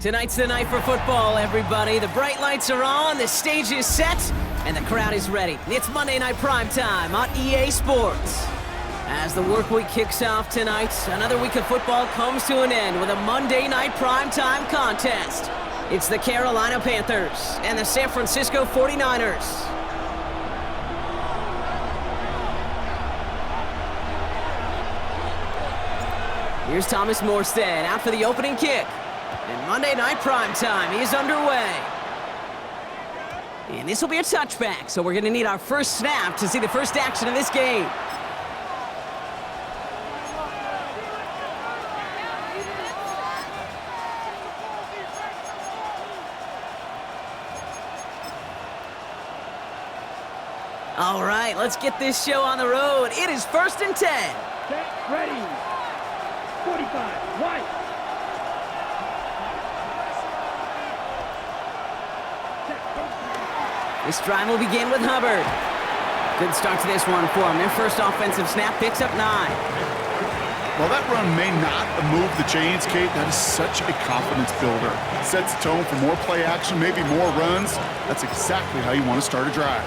Tonight's the night for football, everybody. The bright lights are on, the stage is set, and the crowd is ready. It's Monday Night Primetime on EA Sports. As the work week kicks off tonight, another week of football comes to an end with a Monday Night Primetime contest. It's the Carolina Panthers and the San Francisco 49ers. Here's Thomas Morstead out for the opening kick. And Monday Night Primetime is underway. And this will be a touchback, so we're going to need our first snap to see the first action of this game. All right, let's get this show on the road. It is 1st and 10. Set, ready. 45, right. This drive will begin with Hubbard. Good start to this one for him. Their first offensive snap picks up 9. Well, that run may not move the chains, Kate. That is such a confidence builder. Sets the tone for more play action, maybe more runs. That's exactly how you want to start a drive.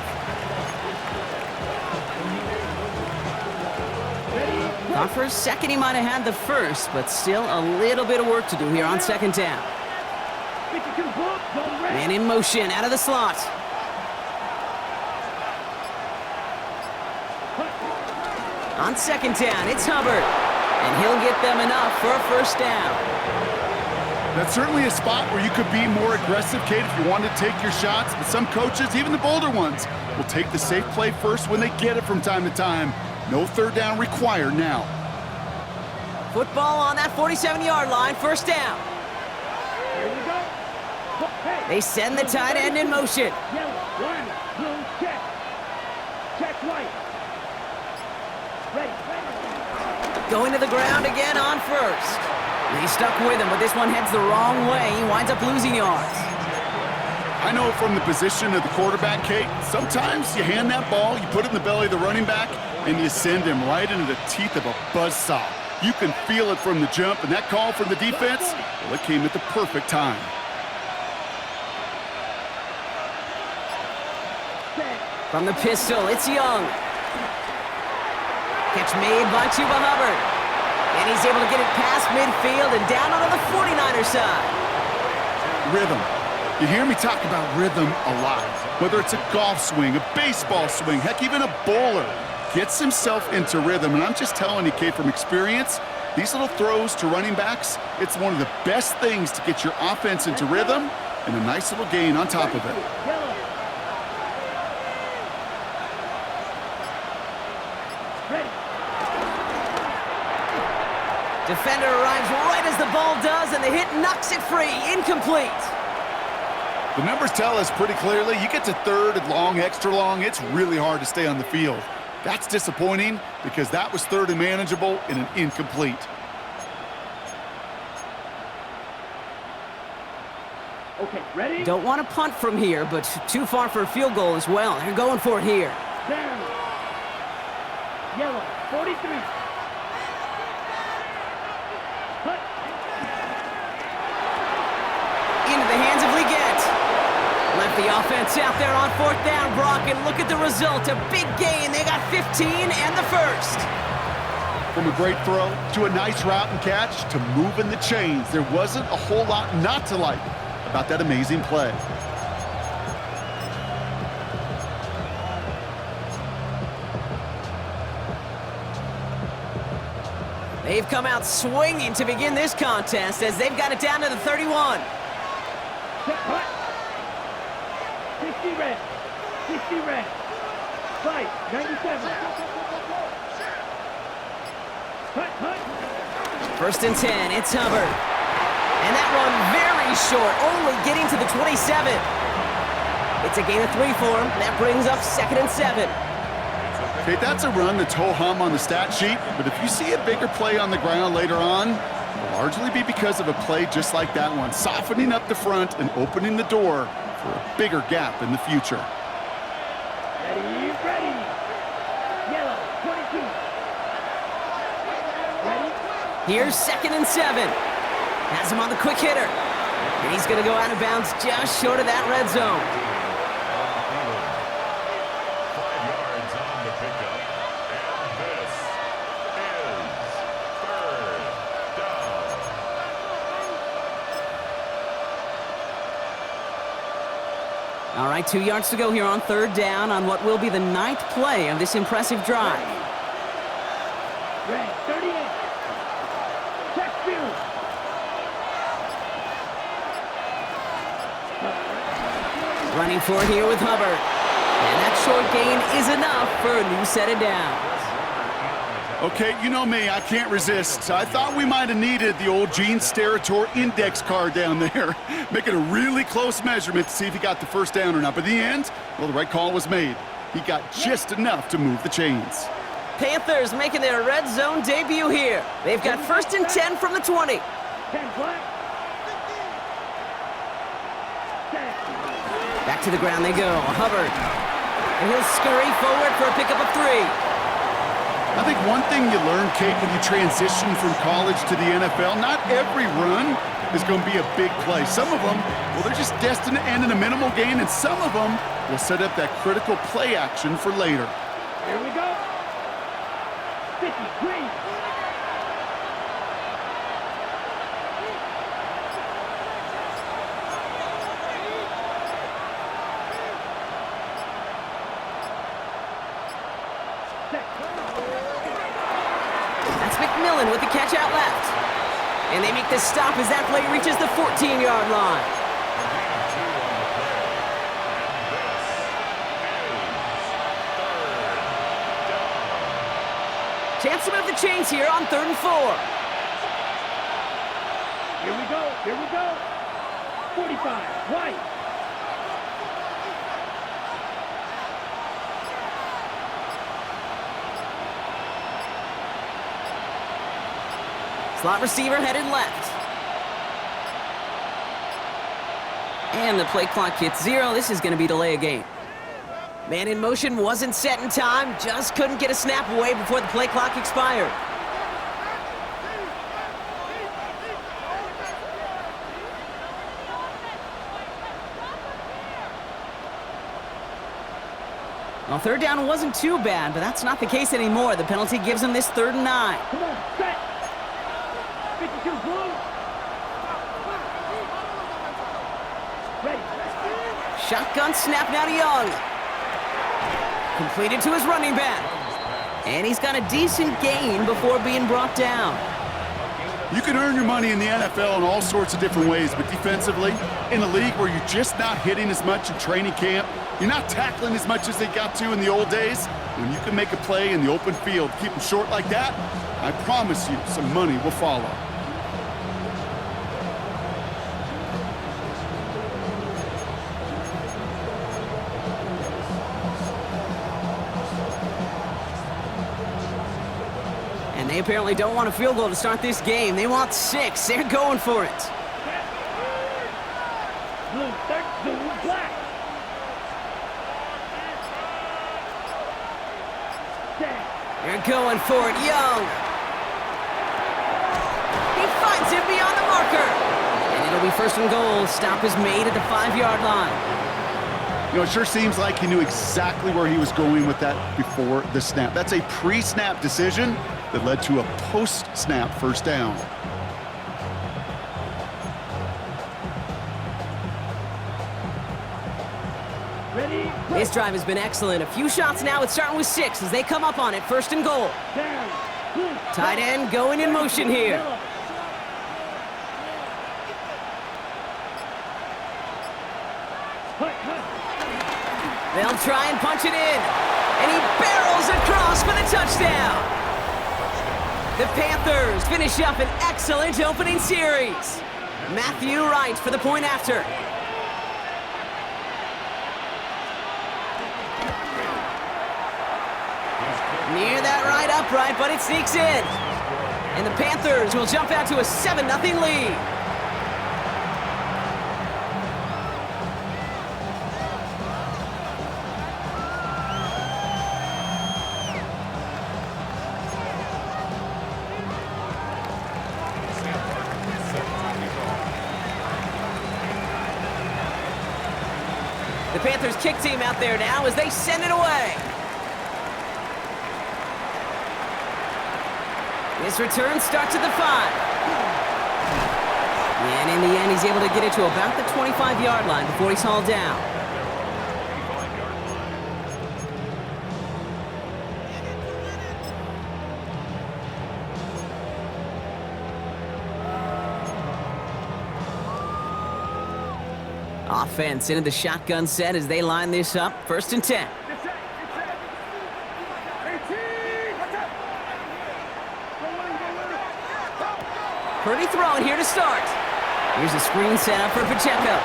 Thought for a second he might have had the first, but still a little bit of work to do here on 2nd down. Man in motion, out of the slot. On 2nd down, it's Hubbard, and he'll get them enough for a first down. That's certainly a spot where you could be more aggressive, Kate, if you wanted to take your shots. But some coaches, even the bolder ones, will take the safe play first when they get it from time to time. No 3rd down required now. Football on that 47-yard line, first down. Here we go. Hey. They send the tight end in motion. Yellow, one, blue, check. Check white. Ready. Going to the ground again on first. He stuck with him, but this one heads the wrong way. He winds up losing yards. I know from the position of the quarterback, Kate, sometimes you hand that ball, you put it in the belly of the running back, and you send him right into the teeth of a buzzsaw. You can feel it from the jump, and that call from the defense, well, it came at the perfect time. From the pistol, it's Young. Catch made by Chuba Hubbard. And he's able to get it past midfield and down onto the 49er side. Rhythm. You hear me talk about rhythm a lot. Whether it's a golf swing, a baseball swing, heck, even a bowler gets himself into rhythm. And I'm just telling you, Kate, from experience, these little throws to running backs, it's one of the best things to get your offense into rhythm and a nice little gain on top of it. Defender arrives right as the ball does, and the hit knocks it free. Incomplete. The numbers tell us pretty clearly, you get to 3rd and long, extra long, it's really hard to stay on the field. That's disappointing because that was 3rd and manageable and an incomplete. Okay, ready? Don't want to punt from here, but too far for a field goal as well. They're going for it here. Down. Yellow, 43. Cut. Into the hands of Leggett. Left the offense out there on 4th down, Brock, and look at the result. A big gain. They got 15 and the first. From a great throw to a nice route and catch to moving the chains, there wasn't a whole lot not to like about that amazing play. They've come out swinging to begin this contest as they've got it down to the 31. Set, cut. 60 red. 60 red. Fight, 97. Cut. 1st and 10, it's Hubbard. And that run very short, only getting to the 27. It's a gain of 3 for him. That brings up 2nd and 7. Okay, that's a run that's ho-hum on the stat sheet, but if you see a bigger play on the ground later on, it'll largely be because of a play just like that one, softening up the front and opening the door for a bigger gap in the future. Ready. Yellow, 22. Ready. Here's 2nd and 7. Has him on the quick hitter. And he's going to go out of bounds just short of that red zone. 5 yards on the pickup. And this is third down. All right, 2 yards to go here on third down on what will be the 9th play of this impressive drive. Red, 38. Check field. Running for it here with Hubbard. And that short gain is enough for a new set of downs. Okay, you know me, I can't resist. I thought we might have needed the old Gene Steratore index card down there. Make it a really close measurement to see if he got the first down or not. But in the end, well, the right call was made. He got just enough to move the chains. Panthers making their red zone debut here. They've got 1st and 10 from the 20. 10 black. Back to the ground they go. Hubbard. And he'll scurry forward for a pickup of 3. I think one thing you learn, Kate, when you transition from college to the NFL, not every run is going to be a big play. Some of them, well, they're just destined to end in a minimal gain, and some of them will set up that critical play action for later. Here we go. 50, green. That's McMillan with the catch out left. And they make the stop as that play reaches the 14-yard line. Chance to move the chains here on 3rd and 4. Here we go. Here we go. 45, white. Slot receiver headed left. And the play clock hits 0. This is going to be delay of game. Man in motion wasn't set in time. Just couldn't get a snap away before the play clock expired. Well, 3rd down wasn't too bad, but that's not the case anymore. The penalty gives him this 3rd and 9. Come on, set. 52, blue. Ready. Shotgun snap now to Young. Completed to his running back. And he's got a decent gain before being brought down. You can earn your money in the NFL in all sorts of different ways, but defensively, in a league where you're just not hitting as much in training camp, you're not tackling as much as they got to in the old days, when you can make a play in the open field, keep them short like that, I promise you some money will follow. And they apparently don't want a field goal to start this game. They want 6. They're going for it. Blue, blue, black. They're going for it. Young. He finds him beyond the marker. And it'll be 1st and goal. Stop is made at the 5-yard line. You know, it sure seems like he knew exactly where he was going with that before the snap. That's a pre-snap decision that led to a post-snap 1st down. Ready? This drive has been excellent. A few shots now. It's starting with 6 as they come up on it. 1st and goal. Down. Blue. Tight end going in motion here. They'll try and punch it in. And he barrels across for the touchdown. The Panthers finish up an excellent opening series. Matthew Wright for the point after. Near that right upright, but it sneaks in. And the Panthers will jump out to a 7-0 lead. The Panthers kick team out there now as they send it away. This return starts at the 5. And in the end, he's able to get it to about the 25-yard line before he's hauled down. Offense into the shotgun set as they line this up. 1st and 10. Purdy throwing here to start. Here's a screen set up for Pacheco.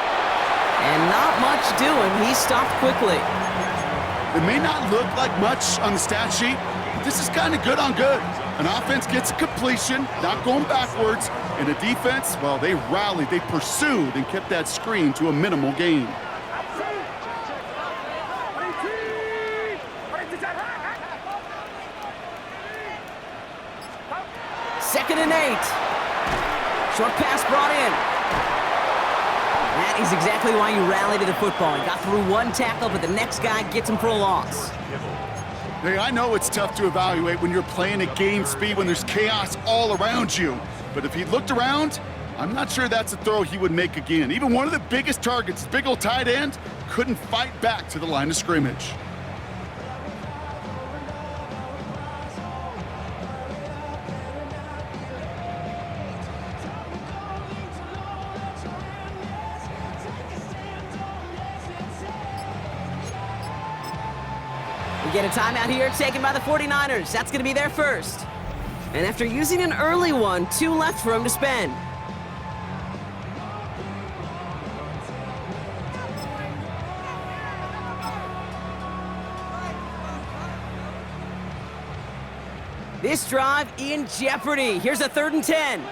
And not much doing. He stopped quickly. It may not look like much on the stat sheet, but this is kind of good on good. An offense gets a completion, not going backwards, and a defense, well, they rallied, they pursued, and kept that screen to a minimal gain. Second and 8. Short pass brought in. That is exactly why you rally to the football. He got through one tackle, but the next guy gets him for a loss. Hey, I know it's tough to evaluate when you're playing at game speed when there's chaos all around you. But if he looked around, I'm not sure that's a throw he would make again. Even one of the biggest targets, big old tight end, couldn't fight back to the line of scrimmage. We get a timeout here taken by the 49ers. That's going to be their first. And after using an early one, 2 left for him to spend. This drive in jeopardy. Here's a 3rd and 10.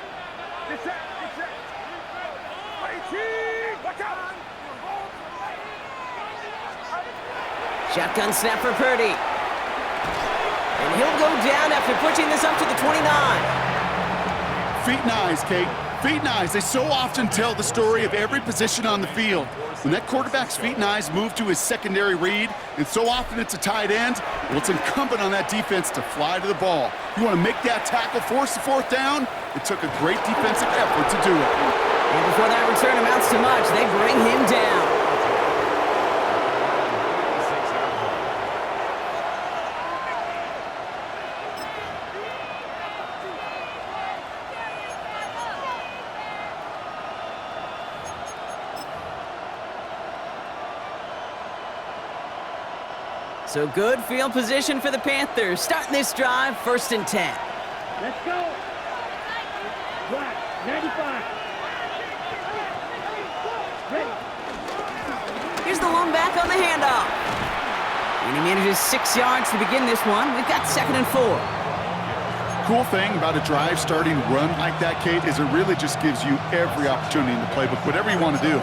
Shotgun snap for Purdy. And he'll go down after pushing this up to the 29. Feet and eyes, Kate. Feet and eyes. They so often tell the story of every position on the field. When that quarterback's feet and eyes move to his secondary read, and so often it's a tight end, well, it's incumbent on that defense to fly to the ball. You want to make that tackle, force the 4th down? It took a great defensive effort to do it. And before that return amounts to much, they bring him down. So good field position for the Panthers. Starting this drive, 1st and 10. Let's go. Black, 95. Ready. Here's the lone back on the handoff. And he manages 6 yards to begin this one. We've got 2nd and 4. Cool thing about a drive starting run like that, Kate, is it really just gives you every opportunity in the playbook, whatever you want to do.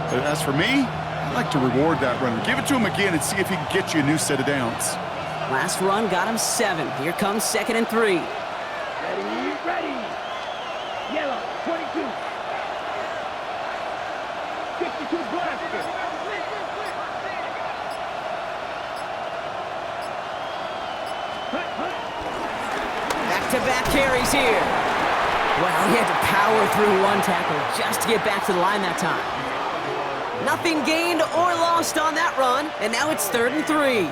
But as for me, I like to reward that runner. Give it to him again and see if he can get you a new set of downs. Last run got him 7. Here comes 2nd and 3. Ready, ready. Yellow, 22. 62 blaster. Back-to-back carries here. Well, he had to power through one tackle just to get back to the line that time. Nothing gained or lost on that run, and now it's 3rd and 3.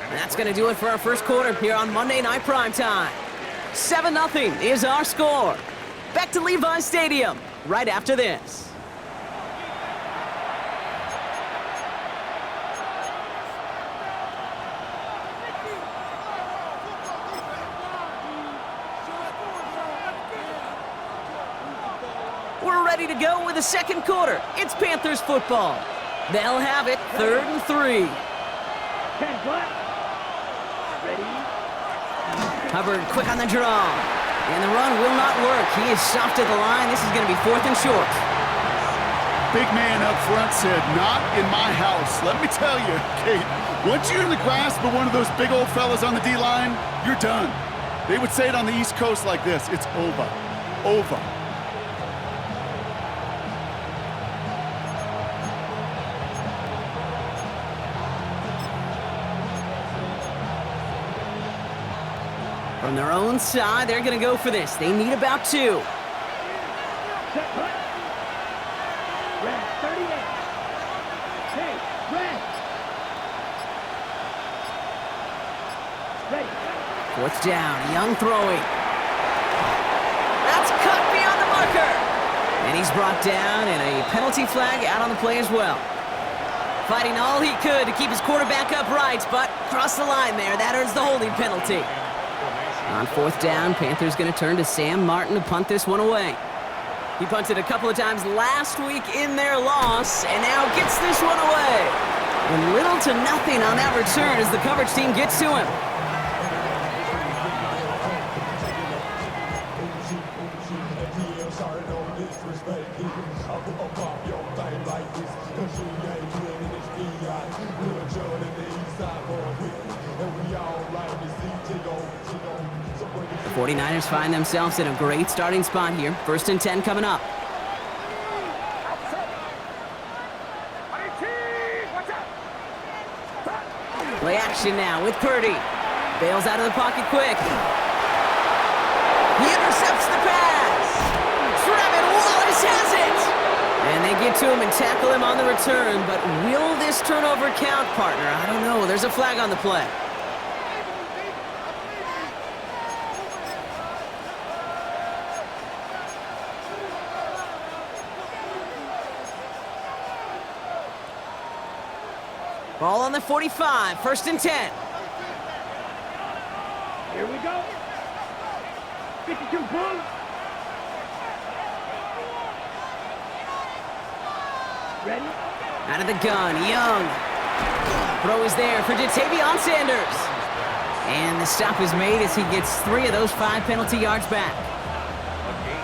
And that's going to do it for our first quarter here on Monday Night Primetime. 7-0 is our score. Back to Levi's Stadium right after this. We're ready to go with the second quarter. It's Panthers football. They'll have it 3rd and 3. 10 black. Ready. Hubbard quick on the draw. And the run will not work. He is soft at the line. This is going to be 4th and short. Big man up front said, not in my house. Let me tell you, Kate, once you're in the grasp of one of those big old fellas on the D-line, you're done. They would say it on the East Coast like this, it's over. Over. From their own side, they're going to go for this. They need about 2. Set, hut. Red, 38. Hey, red. Ready. 4th down, Young throwing. That's cut beyond the marker. And he's brought down, and a penalty flag out on the play as well. Fighting all he could to keep his quarterback upright, but crossed the line there. That earns the holding penalty. On 4th down, Panthers going to turn to Sam Martin to punt this one away. He punted a couple of times last week in their loss, and now gets this one away. And little to nothing on that return as the coverage team gets to him. The 49ers find themselves in a great starting spot here. 1st and 10 coming up. Play action now with Purdy. Bails out of the pocket quick. He intercepts the pass. Trevin Wallace has it. And they get to him and tackle him on the return. But will this turnover count, partner? I don't know. There's a flag on the play. Ball on the 45, 1st and 10. Here we go. 52 Bulls. Ready? Out of the gun, Young. Throw is there for Jatavion Sanders. And the stop is made as he gets 3 of those 5 penalty yards back.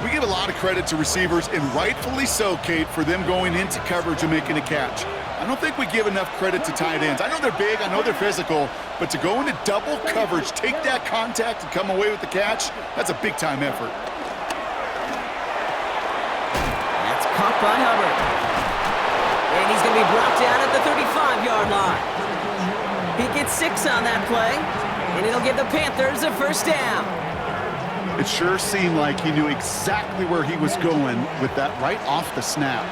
We give a lot of credit to receivers, and rightfully so, Kate, for them going into coverage and making a catch. I don't think we give enough credit to tight ends. I know they're big, I know they're physical, but to go into double coverage, take that contact, and come away with the catch, that's a big-time effort. That's caught by Hubbard. And he's going to be brought down at the 35-yard line. He gets 6 on that play, and it'll give the Panthers a 1st down. It sure seemed like he knew exactly where he was going with that right off the snap.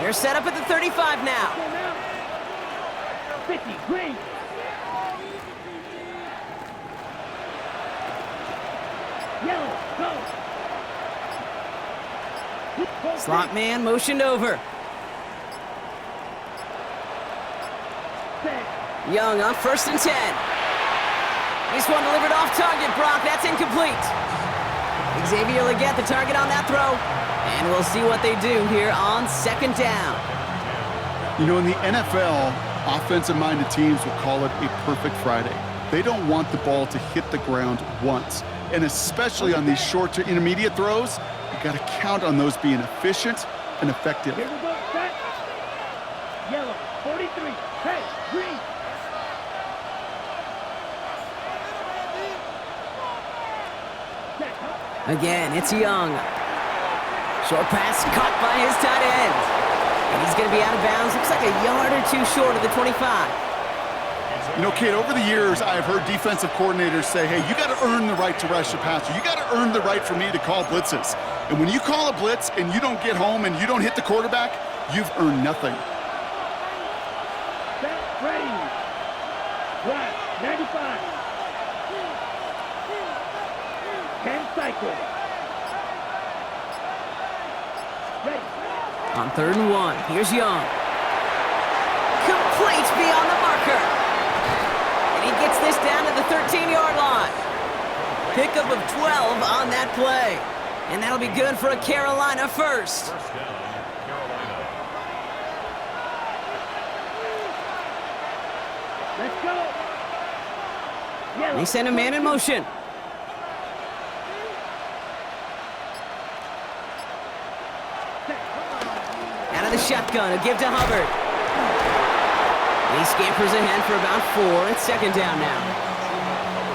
They're set up at the 35 now. 50, green. Yellow, go. Slot man motioned over. Set. Young on 1st and 10. This one delivered off target, Brock. That's incomplete. Xavier Legette the target on that throw. And we'll see what they do here on 2nd down. You know, in the NFL, offensive-minded teams will call it a perfect Friday. They don't want the ball to hit the ground once. And especially on these short to intermediate throws, you got to count on those being efficient and effective. Here we go, set. Yellow, 43, hey, green. Set. Again, it's Young. Short pass caught by his tight end. And he's going to be out of bounds. Looks like a yard or 2 short of the 25. You know, Kate, over the years, I've heard defensive coordinators say, hey, you got to earn the right to rush the passer. You got to earn the right for me to call blitzes. And when you call a blitz and you don't get home and you don't hit the quarterback, you've earned nothing. Set, ready. Right, 95. 10 cycles. Ready. On 3rd and 1, here's Young. Complete beyond the marker. And he gets this down to the 13-yard line. Pickup of 12 on that play. And that'll be good for a Carolina 1st. First down, Carolina. Let's go. Yellow. They send a man in motion. Out of the shotgun, a give to Hubbard. He scampers ahead for about 4. It's 2nd down now.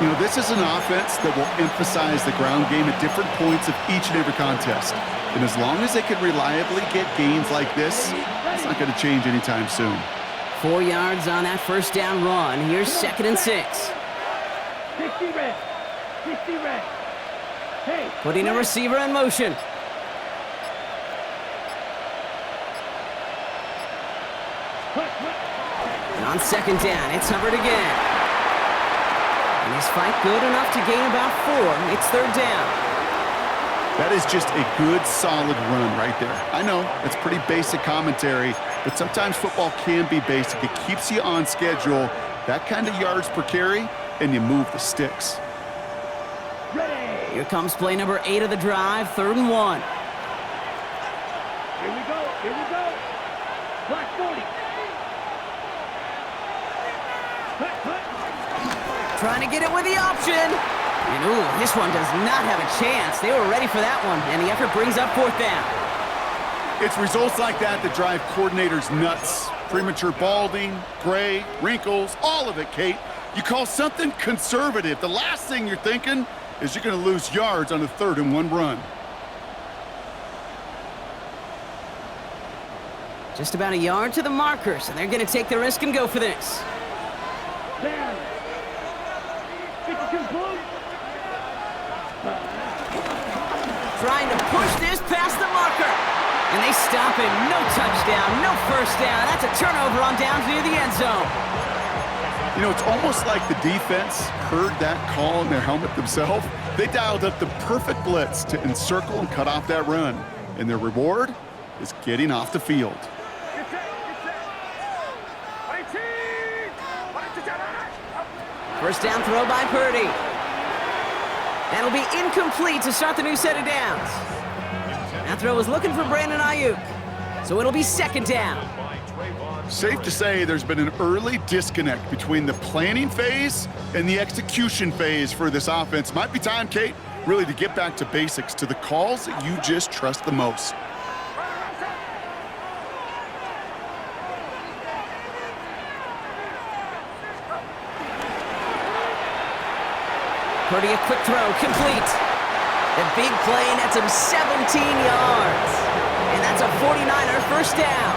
You know, this is an offense that will emphasize the ground game at different points of each and every contest. And as long as they can reliably get gains like this, it's not going to change anytime soon. 4 yards on that 1st down run. Here's 2nd and 6. 60 red. 60 ready. Hey. Putting a receiver in motion. And on second down, it's Hubbard again. And his fight good enough to gain about 4. It's third down. That is just a good, solid run right there. I know, it's pretty basic commentary, but sometimes football can be basic. It keeps you on schedule, that kind of yards per carry, and you move the sticks. Ready. Here comes play number 8 of the drive, 3rd and 1. Here we go. Here we go. Black 40. Cut. Trying to get it with the option. And ooh, this one does not have a chance. They were ready for that one, and the effort brings up 4th down. It's results like that that drive coordinators nuts. Premature balding, gray, wrinkles, all of it, Kate. You call something conservative. The last thing you're thinking is you're going to lose yards on a 3rd and 1 run. Just about a yard to the markers, and they're going to take the risk and go for this. Down. 52 close. Trying to push this past the marker. And they stop him. No touchdown, no first down. That's a turnover on downs near the end zone. You know, it's almost like the defense heard that call in their helmet themselves. They dialed up the perfect blitz to encircle and cut off that run. And their reward is getting off the field. First down throw by Purdy. That'll be incomplete to start the new set of downs. That throw was looking for Brandon Ayuk. So it'll be 2nd down. Safe to say there's been an early disconnect between the planning phase and the execution phase for this offense. Might be time, Kate, really to get back to basics, to the calls that you just trust the most. Purdy, a quick throw, complete. The big play nets him 17 yards. And that's a 49er first down.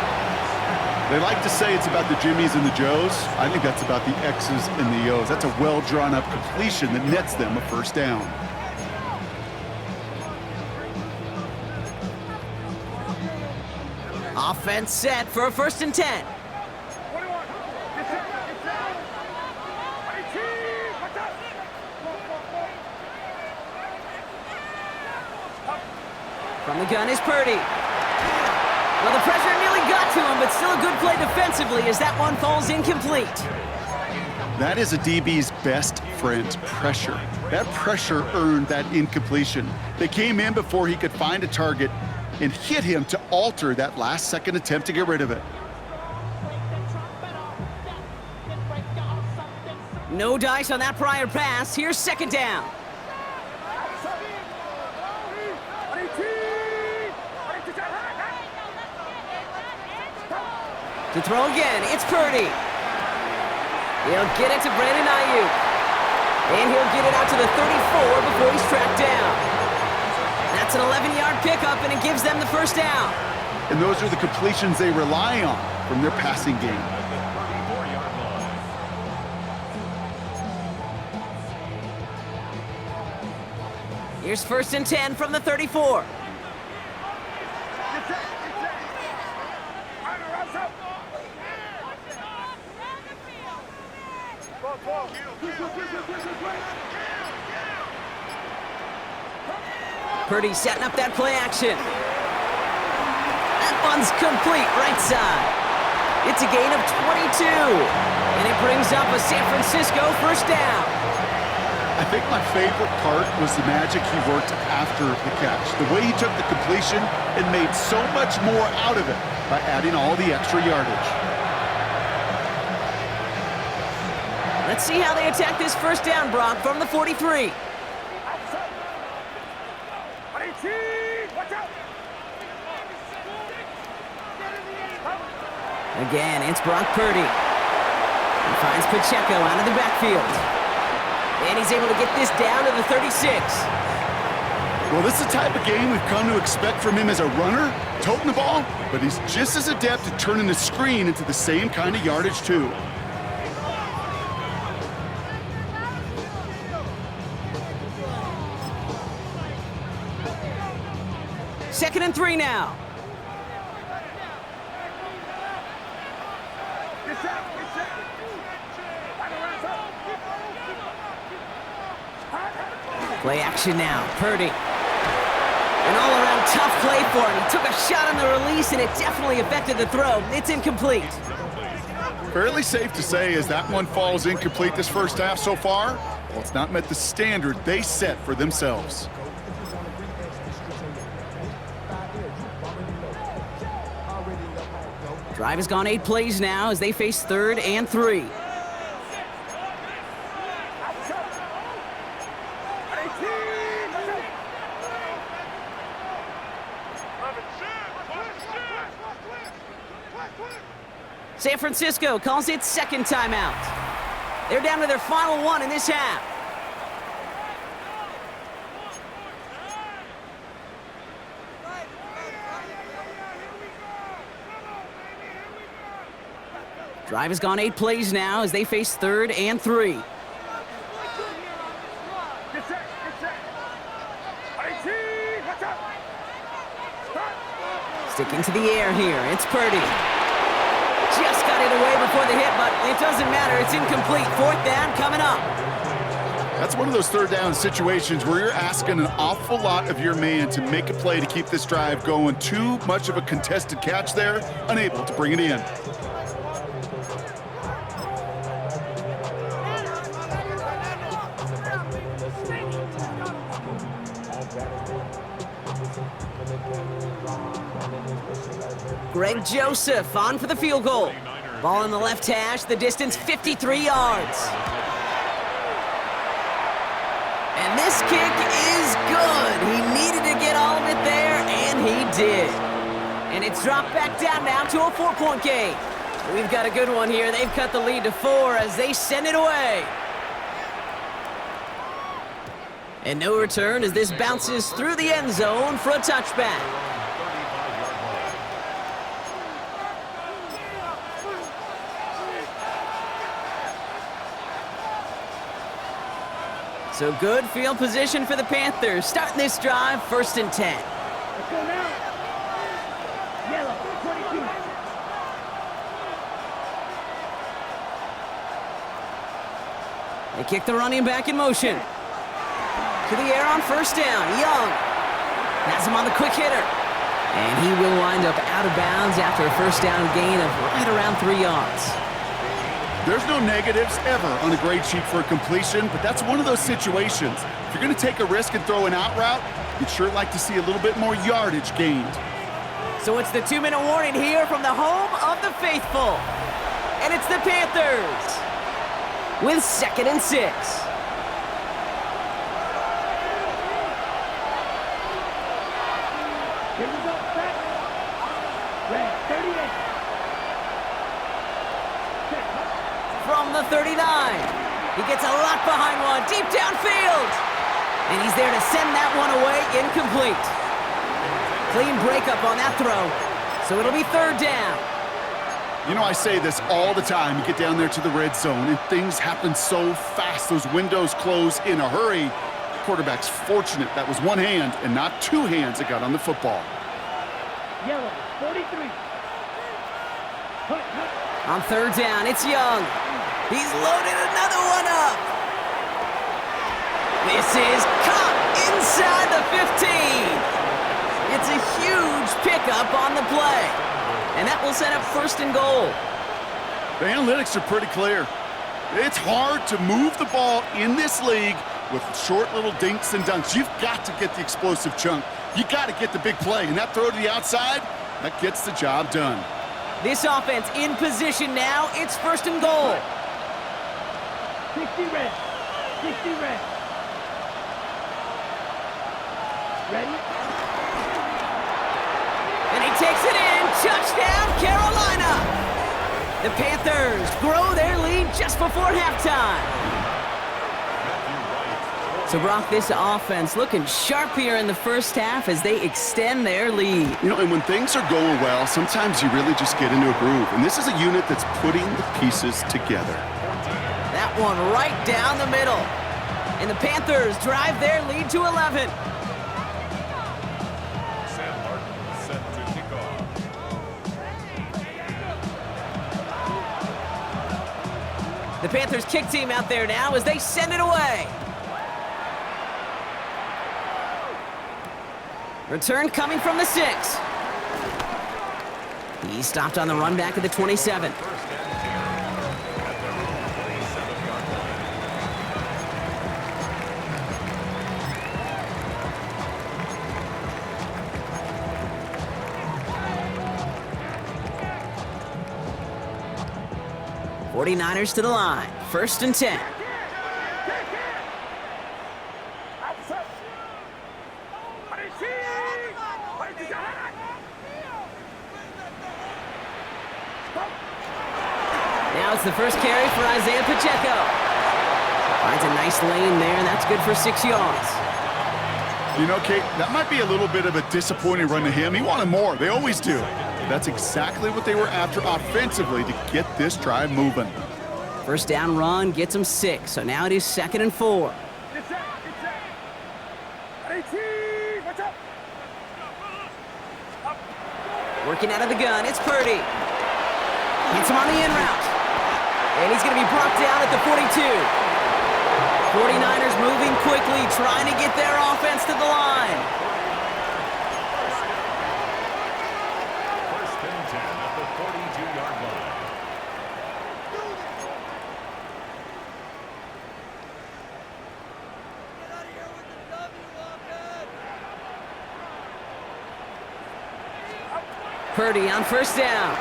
They like to say it's about the Jimmies and the Joes. I think that's about the X's and the O's. That's a well-drawn-up completion that nets them a first down. Offense set for a 1st and 10. From the gun is Purdy. Well, the pressure nearly got to him, but still a good play defensively as that one falls incomplete. That is a DB's best friend, pressure. That pressure earned that incompletion. They came in before he could find a target and hit him to alter that last-second attempt to get rid of it. No dice on that prior pass. Here's 2nd down. To throw again, it's Purdy. He'll get it to Brandon Ayuk. And he'll get it out to the 34 before he's tracked down. That's an 11-yard pickup, and it gives them the first down. And those are the completions they rely on from their passing game. Here's 1st and 10 from the 34. Purdy setting up that play action. That one's complete right side. It's a gain of 22. And it brings up a San Francisco first down. I think my favorite part was the magic he worked after the catch. The way he took the completion and made so much more out of it by adding all the extra yardage. Let's see how they attack this first down, Brock, from the 43. Again, it's Brock Purdy. He finds Pacheco out of the backfield. And he's able to get this down to the 36. Well, this is the type of game we've come to expect from him as a runner, toting the ball, but he's just as adept at turning the screen into the same kind of yardage, too. 2nd and 3 now. Play action now. Purdy. An all-around tough play for him. He took a shot on the release, and it definitely affected the throw. It's incomplete. Fairly safe to say as that one falls incomplete this first half so far, well, it's not met the standard they set for themselves. Drive has gone 8 plays now as they face 3rd and 3. San Francisco calls its 2nd timeout. They're down to their final one in this half. Drive has gone 8 plays now as they face 3rd and 3. Sticking to the air here, it's Purdy. Just got it away before the hit, but it doesn't matter. It's incomplete. 4th down coming up. That's one of those 3rd down situations where you're asking an awful lot of your man to make a play to keep this drive going. Too much of a contested catch there, unable to bring it in. Greg Joseph on for the field goal. Ball in the left hash, the distance 53 yards. And this kick is good. He needed to get all of it there, and he did. And it's dropped back down now to a 4-point game. We've got a good one here. They've cut the lead to 4 as they send it away. And no return as this bounces through the end zone for a touchback. So good field position for the Panthers. Starting this drive, 1st and 10. Let's go now. Yellow, 22. They kick the running back in motion. To the air on 1st down. Young has him on the quick hitter. And he will wind up out of bounds after a 1st down gain of right around 3 yards. There's no negatives ever on a grade sheet for a completion, but that's one of those situations. If you're going to take a risk and throw an out route, you'd sure like to see a little bit more yardage gained. So it's the 2-minute warning here from the home of the faithful. And it's the Panthers with 2nd and 6. Here we go, set. Red, 38. From the 39. He gets a lot behind one, deep downfield. And he's there to send that one away, incomplete. Clean breakup on that throw. So it'll be 3rd down. You know, I say this all the time. You get down there to the red zone, and things happen so fast. Those windows close in a hurry. The quarterback's fortunate that was one hand and not 2 hands that got on the football. Yellow, 43. Hut, hut. On 3rd down, it's Young. He's loaded another one up. This is caught inside the 15. It's a huge pickup on the play. And that will set up 1st and goal. The analytics are pretty clear. It's hard to move the ball in this league with short little dinks and dunks. You've got to get the explosive chunk. You got to get the big play. And that throw to the outside, that gets the job done. This offense in position now. It's 1st and goal. 60 red. 60 red. Ready? And he takes it in. Touchdown, Carolina. The Panthers grow their lead just before halftime. So, Brock, this offense looking sharp here in the first half as they extend their lead. You know, and when things are going well, sometimes you really just get into a groove. And this is a unit that's putting the pieces together. That one right down the middle. And the Panthers drive their lead to 11. The Panthers kick team out there now as they send it away. Return coming from the 6. He stopped on the run back at the 27. '49ers to the line. 1st and 10. Now it's the first carry for Isaiah Pacheco. Finds a nice lane there, and that's good for 6 yards. You know, Kate, that might be a little bit of a disappointing run to him. He wanted more. They always do. That's exactly what they were after offensively to get this drive moving. First down run gets him 6, so now it is 2nd and 4. Working out of the gun, it's Purdy. Hits him on the in route. And he's going to be brought down at the 42. 49ers moving quickly, trying to get their offense to the line. First and 10 at the 42-yard line. Purdy on first down.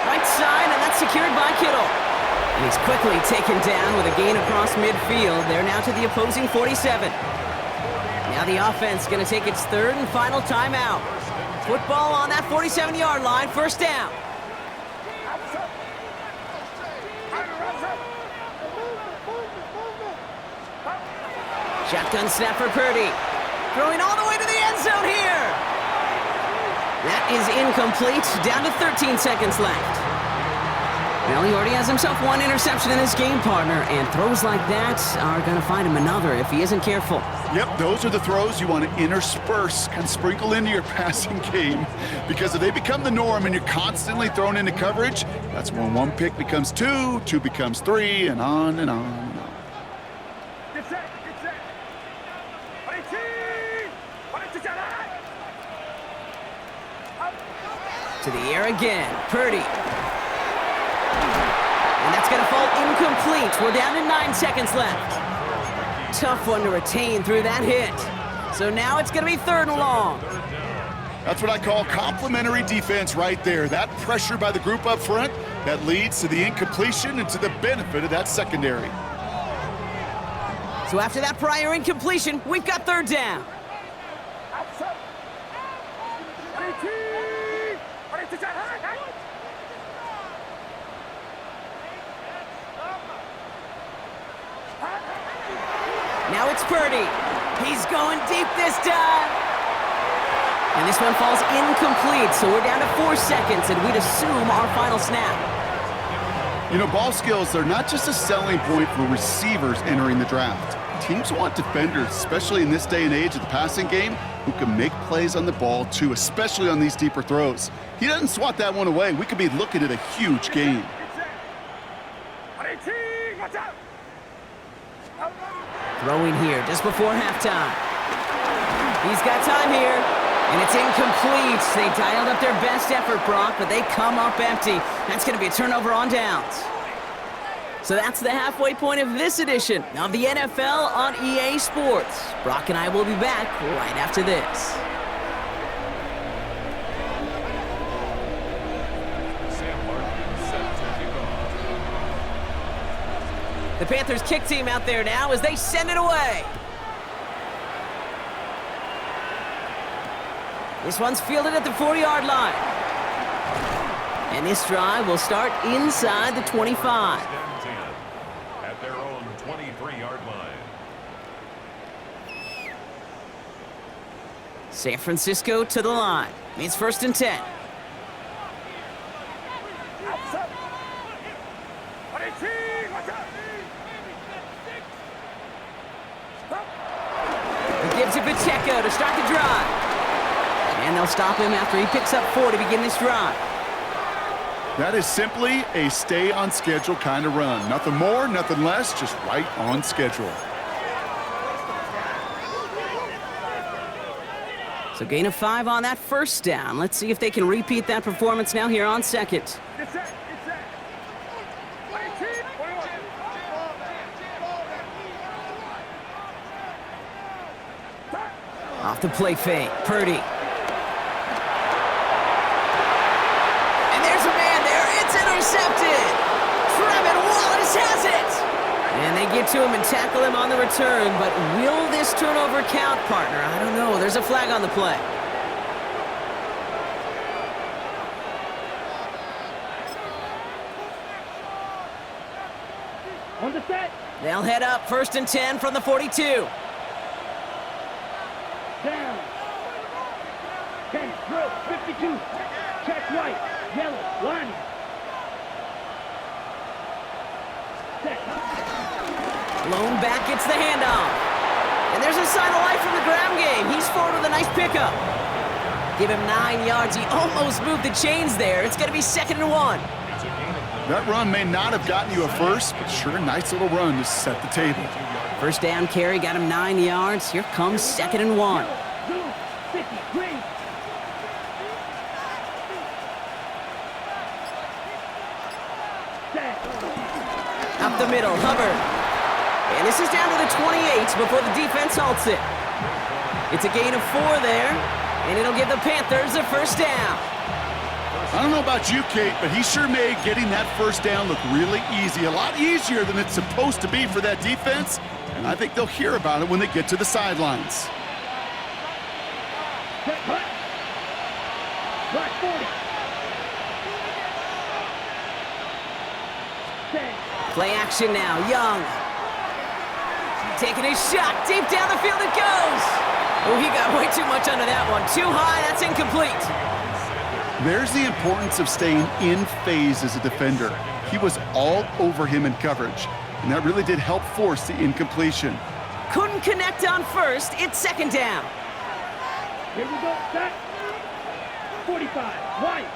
Right side, and that's secured by Kittle. And he's quickly taken down with a gain across midfield. They're now to the opposing 47. Now the offense going to take its 3rd and final timeout. Football on that 47-yard line, 1st down. Shotgun snap for Purdy. Throwing all the way to the end zone here. That is incomplete. Down to 13 seconds left. Well, he already has himself 1 interception in his game, partner, and throws like that are going to find him another if he isn't careful. Yep, those are the throws you want to intersperse, kind of sprinkle into your passing game, because if they become the norm and you're constantly thrown into coverage, that's when 1 pick becomes 2, 2 becomes 3, and on and on and on. To the air again, Purdy. And that's going to fall incomplete. We're down to 9 seconds left. Tough one to retain through that hit. So now it's going to be 3rd and long. That's what I call complimentary defense right there. That pressure by the group up front, that leads to the incompletion and to the benefit of that secondary. So after that prior incompletion, we've got 3rd down. Now it's Purdy. He's going deep this time. And this one falls incomplete, so we're down to 4 seconds, and we'd assume our final snap. You know, ball skills, they're not just a selling point for receivers entering the draft. Teams want defenders, especially in this day and age of the passing game, who can make plays on the ball, too, especially on these deeper throws. He doesn't swat that one away. We could be looking at a huge game. Throwing here just before halftime. He's got time here, and it's incomplete. They dialed up their best effort, Brock, but they come up empty. That's going to be a turnover on downs. So that's the halfway point of this edition of the NFL on EA Sports. Brock and I will be back right after this. The Panthers kick team out there now as they send it away. This one's fielded at the 40-yard line. And this drive will start inside the 25. At their own 23-yard line. San Francisco to the line. It's 1st and 10. Gives it Pacheco to start the drive. And they'll stop him after he picks up 4 to begin this drive. That is simply a stay on schedule kind of run. Nothing more, nothing less, just right on schedule. So gain of 5 on that first down. Let's see if they can repeat that performance now here on second. Off the play fake, Purdy. And there's a man there, it's intercepted! Trevin Wallace has it! And they get to him and tackle him on the return, but will this turnover count, partner? I don't know, there's a flag on the play. On the set. They'll head up, 1st and 10 from the 42. Down. 10, drill, 52. Check right, yellow, line. Set. Lone back gets the handoff. And there's a sign of life from the ground game. He's forward with a nice pickup. Give him 9 yards. He almost moved the chains there. It's going to be 2nd and 1. That run may not have gotten you a first, but sure, nice little run to set the table. First down carry got him 9 yards. Here comes 2nd and 1. Blue, 50, green. Set. Up the middle, Hubbard. And this is down to the 28 before the defense halts it. It's a gain of 4 there, and it'll give the Panthers a first down. I don't know about you, Kate, but he sure made getting that first down look really easy. A lot easier than it's supposed to be for that defense, and I think they'll hear about it when they get to the sidelines. Set, cut. Right, 40. Set. Play action now, Young. Taking his shot, deep down the field it goes. Oh, he got way too much under that one. Too high, that's incomplete. There's the importance of staying in phase as a defender. He was all over him in coverage, and that really did help force the incompletion. Couldn't connect on first, it's 2nd down. Here we go, set. 45, right.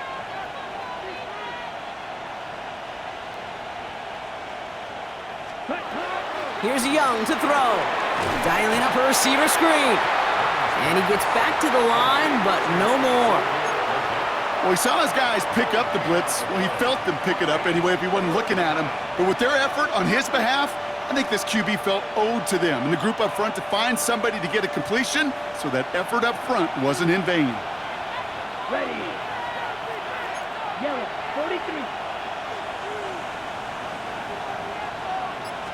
Cut, cut. Here's Young to throw. Dialing up a receiver screen. And he gets back to the line, but no more. Well, he saw his guys pick up the blitz. Well, he felt them pick it up anyway if he wasn't looking at him. But with their effort on his behalf, I think this QB felt owed to them and the group up front to find somebody to get a completion, so that effort up front wasn't in vain. Ready. Yellow, 43.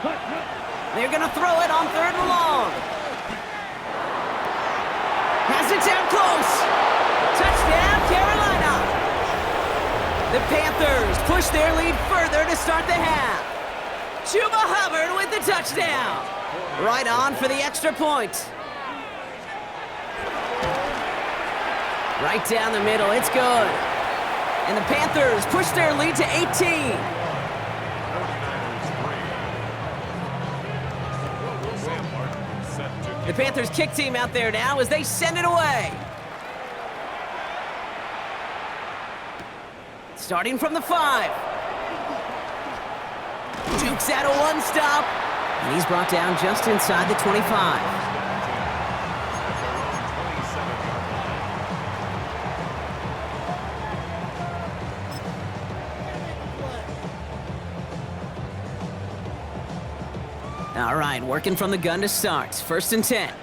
Cut, cut. They're going to throw it on 3rd and long. Has it down close. Touchdown, Carolina. The Panthers push their lead further to start the half. Chuba Hubbard with the touchdown. Right on for the extra point. Right down the middle, it's good. And the Panthers push their lead to 18. The Panthers kick team out there now as they send it away. Starting from the 5. Jukes out a one-stop. And he's brought down just inside the 25. All right, working from the gun to start. 1st and 10.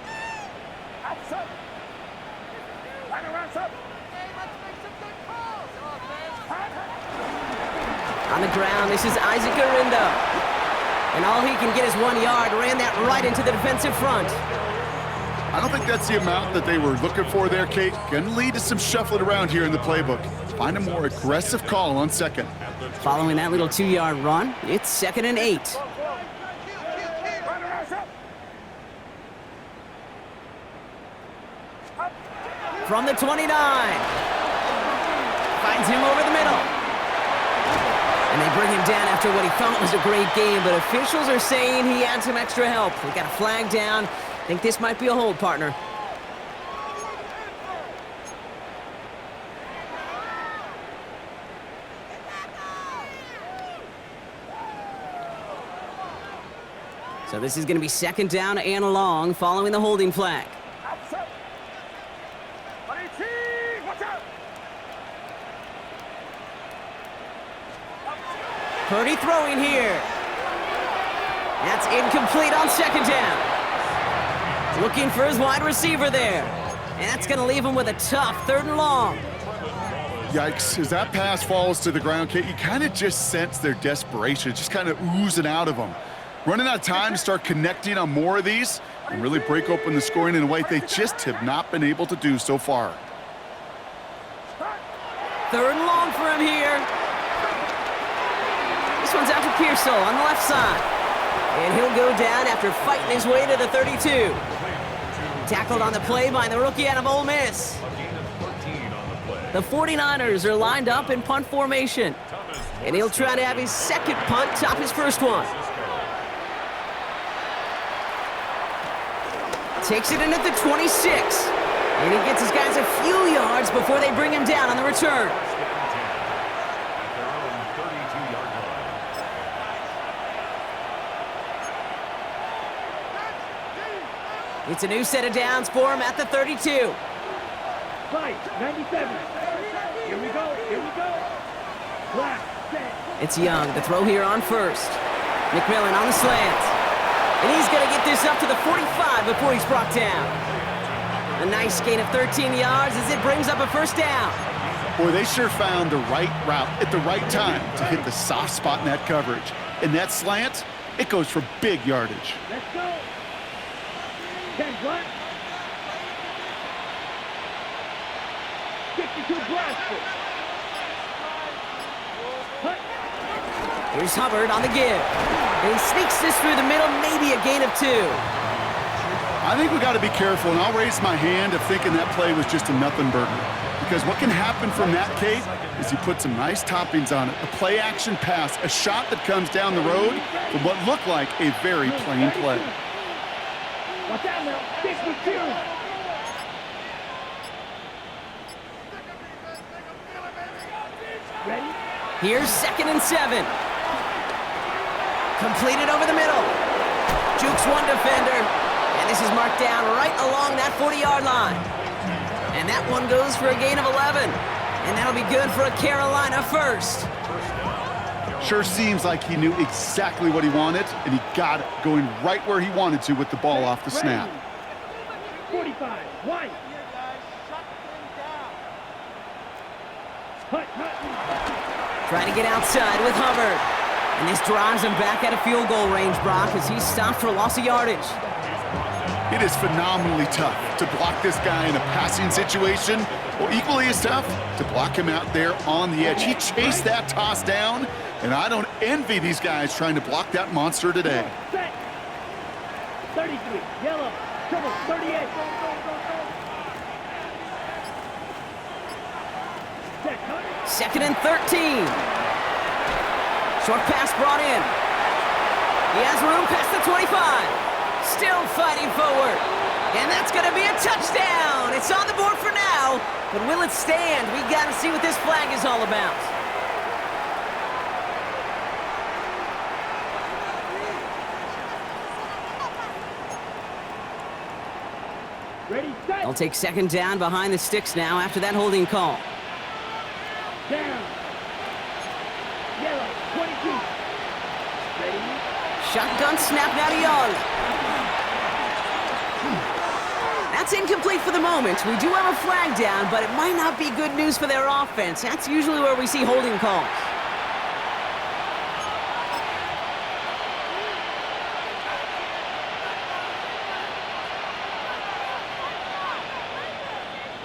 On the ground, this is Isaac Arindo. And all he can get is 1 yard. Ran that right into the defensive front. I don't think that's the amount that they were looking for there, Kate. Going to lead to some shuffling around here in the playbook. Find a more aggressive call on 2nd. Following that little 2-yard run, it's 2nd and 8. From the 29. Finds him over the middle. And they bring him down after what he thought was a great game, but officials are saying he had some extra help. We got a flag down. I think this might be a hold, partner. So this is going to be second down and long following the holding flag. Outside. Watch out. Purdy throwing here. That's incomplete on second down. Looking for his wide receiver there. And that's going to leave him with a tough 3rd and long. Yikes, as that pass falls to the ground, Kate, you kind of just sense their desperation, just kind of oozing out of them. Running out of time to start connecting on more of these and really break open the scoring in a way they just have not been able to do so far. 3rd and long for him here. This one's out to Pearsall on the left side. And he'll go down after fighting his way to the 32. Tackled on the play by the rookie out of Ole Miss. The 49ers are lined up in punt formation. And he'll try to have his second punt top his first one. Takes it in at the 26. And he gets his guys a few yards before they bring him down on the return. It's a new set of downs for him at the 32. Right, 97. Here we go. Black, set. It's Young, the throw here on first. McMillan on the slant. And he's going to get this up to the 45 before he's brought down. A nice gain of 13 yards as it brings up a first down. Boy, they sure found the right route at the right time to hit the soft spot in that coverage. And that slant, it goes for big yardage. Let's go. 10 black. 62 Bradford. Here's Hubbard on the give. And he sneaks this through the middle, maybe a gain of 2. I think we got to be careful, and I'll raise my hand of thinking that play was just a nothing burger. Because what can happen from that, Kate, is you put some nice toppings on it. A play-action pass, a shot that comes down the road from what looked like a very plain play. Watch out now. 62. Ready? Here's 2nd and 7. Completed over the middle. Jukes one defender. And this is marked down right along that 40-yard line. And that one goes for a gain of 11. And that'll be good for a Carolina first. Sure seems like he knew exactly what he wanted, and he got it going right where he wanted to with the ball off the snap. 45, White. Trying to get outside with Hubbard. And this drives him back out of field goal range, Brock, as he's stopped for a loss of yardage. It is phenomenally tough to block this guy in a passing situation, or equally as tough to block him out there on the edge. He chased that toss down, and I don't envy these guys trying to block that monster today. 33, yellow, triple, 38. Second and 13. Short pass brought in. He has room past the 25. Still fighting forward. And that's going to be a touchdown. It's on the board for now. But will it stand? We got to see what this flag is all about. Ready, set. They'll take second down behind the sticks now after that holding call. Down. Yellow, 22. Ready. Shotgun snap now to Young. That's incomplete for the moment. We do have a flag down, but it might not be good news for their offense. That's usually where we see holding calls.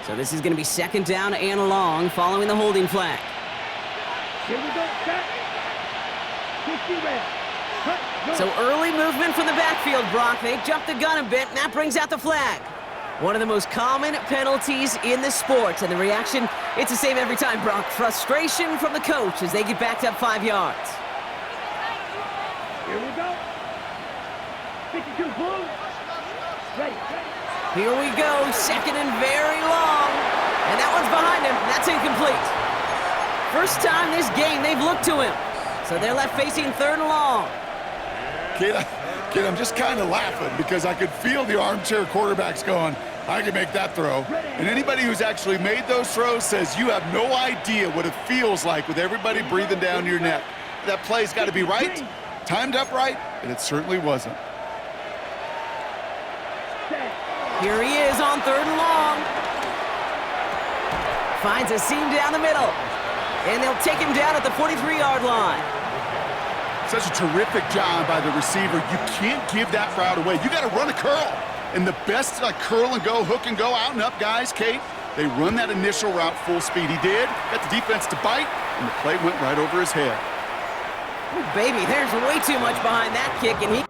So this is going to be second down and long following the holding flag. Here we go, set. 50 red. Cut, go. So early movement from the backfield, Brock. They jumped the gun a bit, and that brings out the flag. One of the most common penalties in the sport, and the reaction, it's the same every time, Brock. Frustration from the coach as they get backed up 5 yards. Here we go. 52 blue. Ready. Here we go, second and very long. And that one's behind him. That's incomplete. First time this game they've looked to him. So they're left facing third and long. Kate, Kid, I'm just kind of laughing because I could feel the armchair quarterbacks going, I can make that throw. And anybody who's actually made those throws says you have no idea what it feels like with everybody breathing down your neck. That play's got to be right, timed up right, and it certainly wasn't. Here he is on 3rd and long. Finds a seam down the middle. And they'll take him down at the 43-yard line. Such a terrific job by the receiver. You can't give that route away. You got to run a curl. And the best curl and go, hook and go, out and up guys, Kate, they run that initial route full speed. He did, got the defense to bite, and the play went right over his head. Oh, baby, there's way too much behind that kick, and he...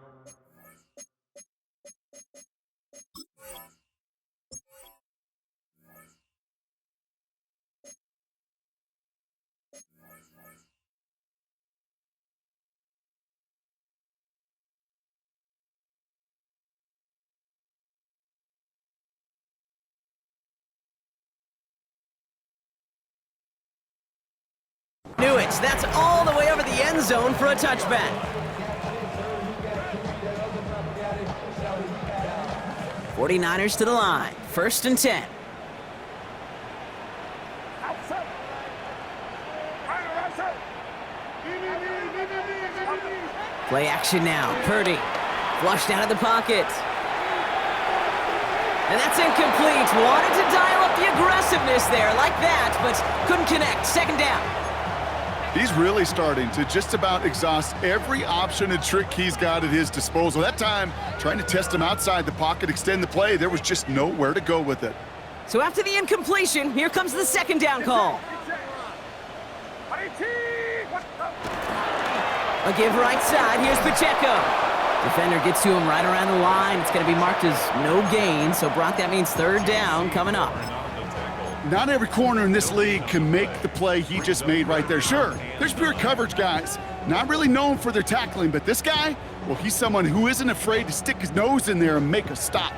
knew it. That's all the way over the end zone for a touchback. '49ers to the line. 1st and 10. Play action now. Purdy. Flushed out of the pocket. And that's incomplete. Wanted to dial up the aggressiveness there like that, but couldn't connect. 2nd down. He's really starting to just about exhaust every option and trick he's got at his disposal. That time, trying to test him outside the pocket, extend the play, there was just nowhere to go with it. So after the incompletion, here comes the 2nd down call. A give right side, here's Pacheco. Defender gets to him right around the line. It's going to be marked as no gain, so Brock, that means 3rd down coming up. Not every corner in this league can make the play he just made right there. Sure, there's pure coverage guys, not really known for their tackling, but this guy, well, he's someone who isn't afraid to stick his nose in there and make a stop.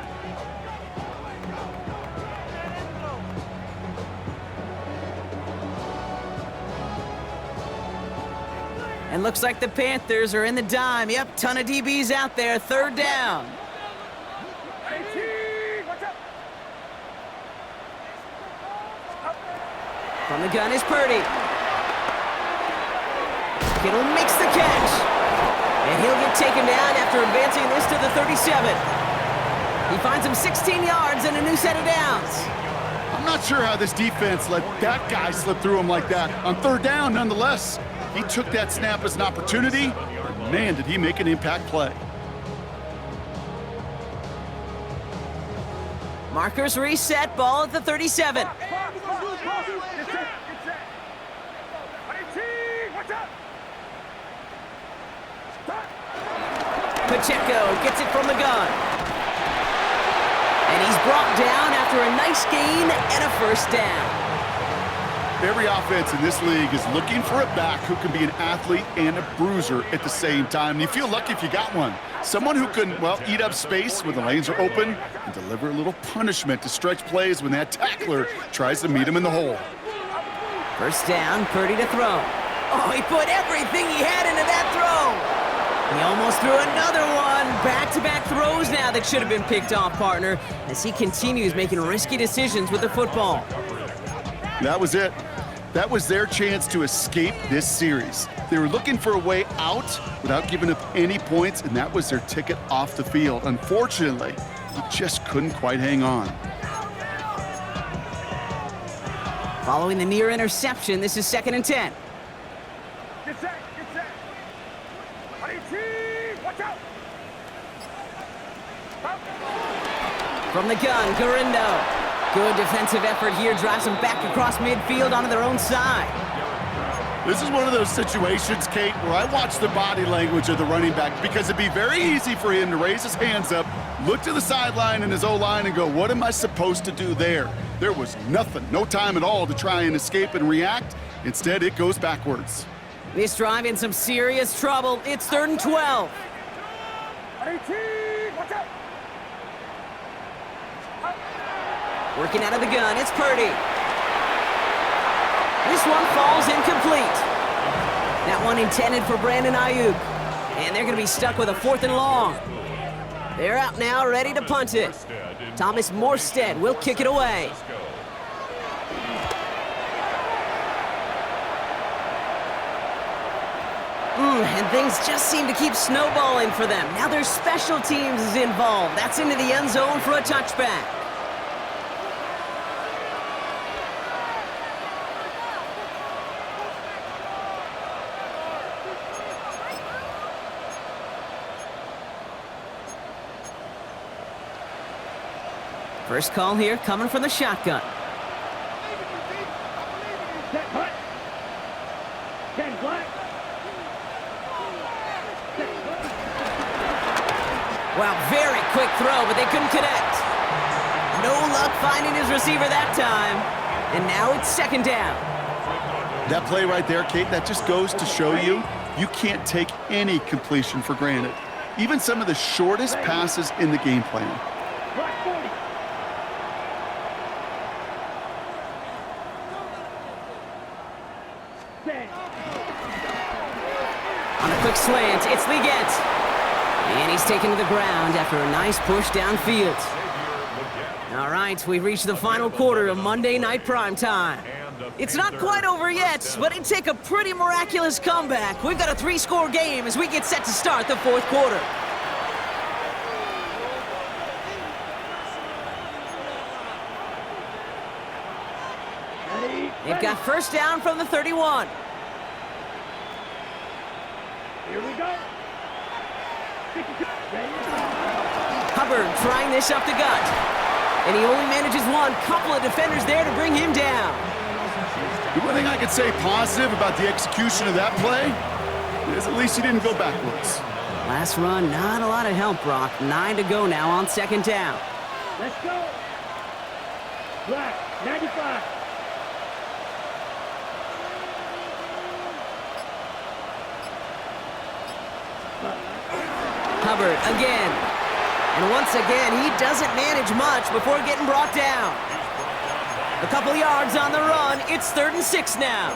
And looks like the Panthers are in the dime. Yep, ton of DBs out there. 3rd down. From the gun is Purdy. Kittle makes the catch. And he'll get taken down after advancing this to the 37. He finds him 16 yards and a new set of downs. I'm not sure how this defense let that guy slip through him like that. On 3rd down, nonetheless, he took that snap as an opportunity, but man, did he make an impact play. Markers reset, ball at the 37. Pacheco gets it from the gun. And he's brought down after a nice gain and a 1st down. Every offense in this league is looking for a back who can be an athlete and a bruiser at the same time. And you feel lucky if you got one. Someone who can, well, eat up space when the lanes are open and deliver a little punishment to stretch plays when that tackler tries to meet him in the hole. 1st down, Purdy to throw. Oh, he put everything he had into that throw. He almost threw another one. Back-to-back throws now that should have been picked off, partner, as he continues making risky decisions with the football. That was it. That was their chance to escape this series. They were looking for a way out without giving up any points, and that was their ticket off the field. Unfortunately, he just couldn't quite hang on. Following the near interception, this is 2nd and 10. Get set, get set. Watch out. From the gun, Garindo. Good defensive effort here, drives them back across midfield onto their own side. This is one of those situations, Kate, where I watch the body language of the running back because it'd be very easy for him to raise his hands up, look to the sideline and his O-line and go, what am I supposed to do there? There was nothing, no time at all to try and escape and react. Instead, it goes backwards. This drive in some serious trouble. It's 3rd and 12. Watch out. Working out of the gun, it's Purdy. This one falls incomplete. That one intended for Brandon Ayuk. And they're going to be stuck with a 4th and long. They're out now, ready to punt it. Thomas Morstead will kick it away. And things just seem to keep snowballing for them. Now their special teams is involved. That's into the end zone for a touchback. First call here coming from the shotgun. Set punt. 10 flat. Wow, very quick throw, but they couldn't connect. No luck finding his receiver that time. And now it's 2nd down. That play right there, Kate, that just goes to show you can't take any completion for granted. Even some of the shortest passes in the game plan. Black 40. On a quick slant, it's Leggett. And he's taken to the ground after a nice push downfield. All right, we've reached the final quarter of Monday Night Primetime. It's not quite over yet, but it'd take a pretty miraculous comeback. We've got a 3-score game as we get set to start the 4th quarter. They've got first down from the 31. Here we go. Hubbard trying this up the gut. And he only manages one. Couple of defenders there to bring him down. The one thing I could say positive about the execution of that play is at least he didn't go backwards. Last run, not a lot of help, Brock. 9 to go now on 2nd down. Let's go. Black 95. Hubbard again. And once again, he doesn't manage much before getting brought down. A couple yards on the run. It's 3rd and 6 now.